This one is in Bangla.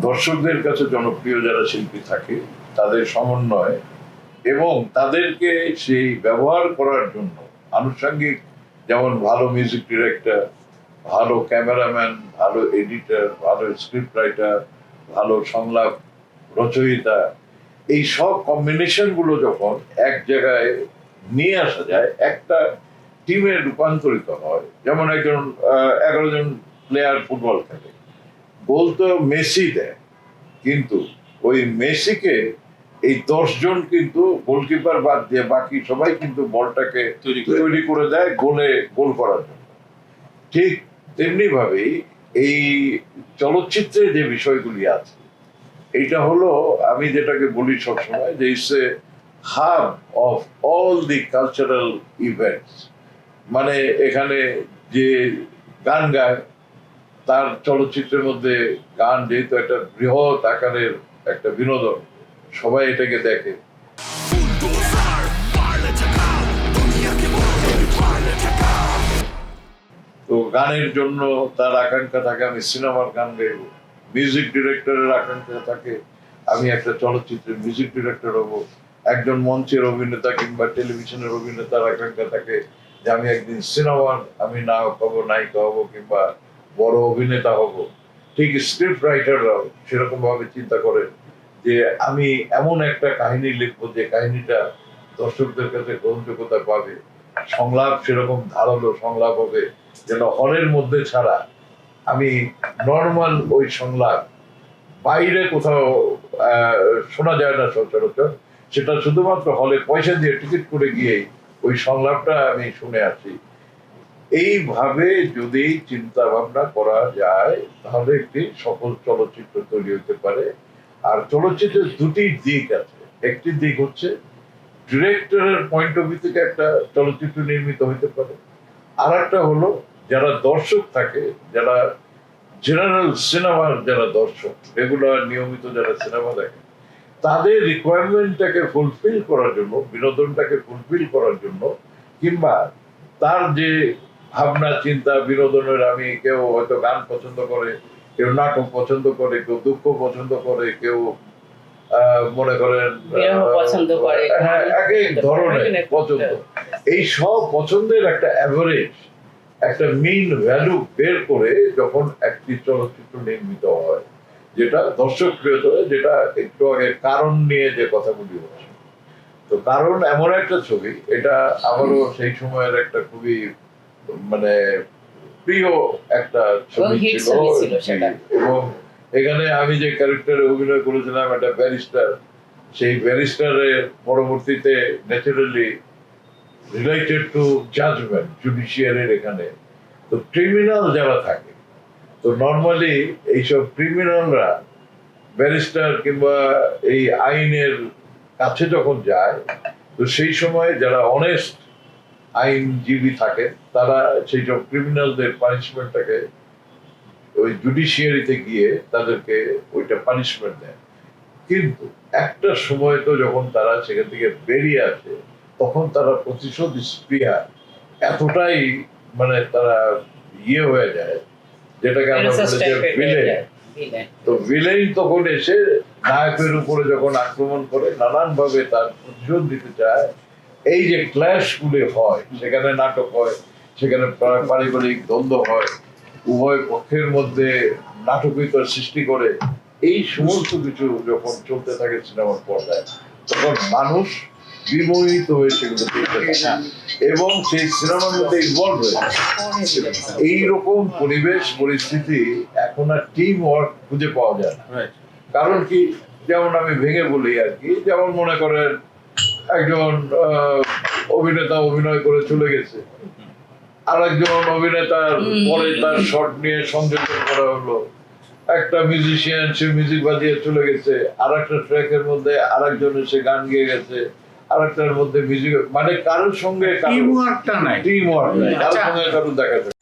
দর্শকদের কাছে জনপ্রিয় যারা শিল্পী থাকে তাদের সমন্বয় এবং তাদেরকে সেই ব্যবহার করার জন্য আনুষঙ্গিক, যেমন ভালো মিউজিক ডিরেক্টর, ভালো ক্যামেরাম্যান, ভালো এডিটর, ভালো স্ক্রিপ্ট রাইটার, ভালো সংলাপ রচয়িতা, এই সব কম্বিনেশন গুলো যখন এক জায়গায় নিয়ে আসা যায়, একটা টিমে রূপান্তরিত হয়। যেমন একজন 11 জন প্লেয়ার ফুটবল খেলে, গোল তো মেসি দেয়, কিন্তু ওই মেসিকে এই 10 জন কিন্তু গোলকিপার বাদ দিয়ে বাকি সবাই কিন্তু বলটাকে তৈরি করে দেয় গোল করার জন্য। ঠিক তেমনি ভাবেই এই চলচ্চিত্রে যে বিষয়গুলি আছে, এইটা হলো আমি যেটাকে বলি সবসময় যে it's a hub of all the cultural events. মানে এখানে যে গান গায়, তার চলচ্চিত্রের মধ্যে গান যেহেতু একটা বৃহৎ আকারের একটা বিনোদন, সবাই এটাকে দেখে। তো গানের জন্য তার আকাঙ্ক্ষা থাকে আমি সিনেমার গান গাইব, মিউজিক ডিরেক্টরের আকাঙ্ক্ষা থাকে আমি একটা চলচ্চিত্রের মিউজিক ডিরেক্টর হব, একজন মঞ্চের অভিনেতা কিংবা টেলিভিশনের অভিনেতার আকাঙ্ক্ষা থাকে যে আমি একদিন সিনেমার আমি নায়ক হব, নায়িকা হব কিংবা বড় অভিনেতা হব। ঠিক স্ক্রিপ্ট রাইটাররাও সেরকম ভাবে চিন্তা করে যে আমি এমন একটা কাহিনী লিখবো যে কাহিনীটা দর্শকদের কাছে গ্রহণযোগ্যতা পাবে, সংলাপ সেরকম ধারালো সংলাপ হবে যেন হলের মধ্যে ছাড়া আমি নর্মাল ওই সংলাপ বাইরে কোথাও শোনা যায় না সচরাচর, সেটা শুধুমাত্র হলে পয়সা দিয়ে টিকিট করে গিয়েই ওই সংলাপটা আমি শুনে আসি। এইভাবে যদি চিন্তা ভাবনা করা যায় তাহলে একটি সফল চলচ্চিত্র তৈরি হতে পারে। আর চলচ্চিত্রের দুটি দিক আছে, একটি দিক হচ্ছে ডিরেক্টরের পয়েন্ট অফ ভিউ থেকে একটা চলচ্চিত্র নির্মিত হতে পারে, আর একটা হলো যারা দর্শক থাকে, যারা জেনারেল সিনেমার যারা দর্শক, রেগুলার নিয়মিত যারা সিনেমা দেখে, তাদের রিকোয়ারমেন্টটাকে ফুলফিল করার জন্য, বিনোদনটাকে ফুলফিল করার জন্য, কিংবা তার যে ভাবনা চিন্তা বিনোদনের, আমি কেউ হয়তো গান পছন্দ করে, কেউ নাটক পছন্দ করে, কেউ দুঃখ পছন্দ করে, কেউ মনে করেন হ্যাঁ এক এক ধরনের পছন্দ, এই সব পছন্দের একটা অ্যাভারেজ, একটা মিন ভ্যালু বের করে যখন একটি চলচ্চিত্র নির্মিত হয় যেটা দর্শক প্রিয় হয়, যেটা একটু আগে কারণ নিয়ে যে কথাগুলি হচ্ছে, তো কারণ এমন একটা ছবি, এটা আমারও সেই সময়ের একটা খুবই মানে প্রিয় একটা ছবি ছিল। এবং এখানে আমি যে ক্যারেক্টারে অভিনয় করেছিলাম একটা ব্যারিস্টার, সেই ব্যারিস্টারের পরবর্তীতে ন্যাচারালি রিলেটেড টু জাজমেন্ট জুডিশিয়ারির এখানে, তো ক্রিমিনাল যারা থাকে, তো নর্মালি এইসব ক্রিমিনালরা ব্যারিস্টার কিংবা এই আইনের কাছে যখন যায়, তো সেই সময় যারা অনেস্ট আইনজীবী থাকে তারা সেই সব ক্রিমিনালদের পানিশমেন্টটাকে ওই জুডিশিয়ারিতে গিয়ে তাদেরকে ওইটা পানিশমেন্ট দেয়। কিন্তু একটা সময় তো যখন তারা সেখান থেকে বেরিয়ে আসে, তখন তারা প্রতিশোধ স্পৃহা এতটাই মানে তারা ইয়ে হয়ে যায়, যেটাকে আমরা বলি যে ভিলেন। তো ভিলেন তখন এসে নায়কের উপরে যখন আক্রমণ করে, নানান ভাবে তার প্রতিশোধ দিতে চায়, এই যে ক্ল্যাশ গুলি হয়, সেখানে নাটক হয়, সেখানে পারিবারিক দ্বন্দ্ব হয়, উভয় পক্ষের মধ্যে নাটকীয়তার সৃষ্টি করে, এই সমস্ত কিছু যখন চলতে থাকে সিনেমার পর্দায়, তখন মানুষ বিমোহিত হয়ে সেগুলো দেখতে থাকে এবং সেই সিনেমার মধ্যে ইনভলভ হয়ে যায়। এইরকম পরিবেশ পরিস্থিতি এখন আর টিম ওয়ার্ক খুঁজে পাওয়া যায় না। কারণ কি, যেমন আমি ভেঙে বলি আর কি, যেমন মনে করেন একজন অভিনেতা অভিনয় করে চলে গেছে, আর একজন অভিনেতার পরে তার শট নিয়ে সংযোজন করা হলো, একটা মিউজিশিয়ান সে মিউজিক বাজিয়ে চলে গেছে, আর একটা ট্র্যাকের মধ্যে আর একজন এসে গান গেয়ে গেছে, আর একটার মধ্যে মিউজিক, মানে কারোর সঙ্গে টিম ওয়ার্ক নাই, কারোর সঙ্গে কারোর দেখা যায়।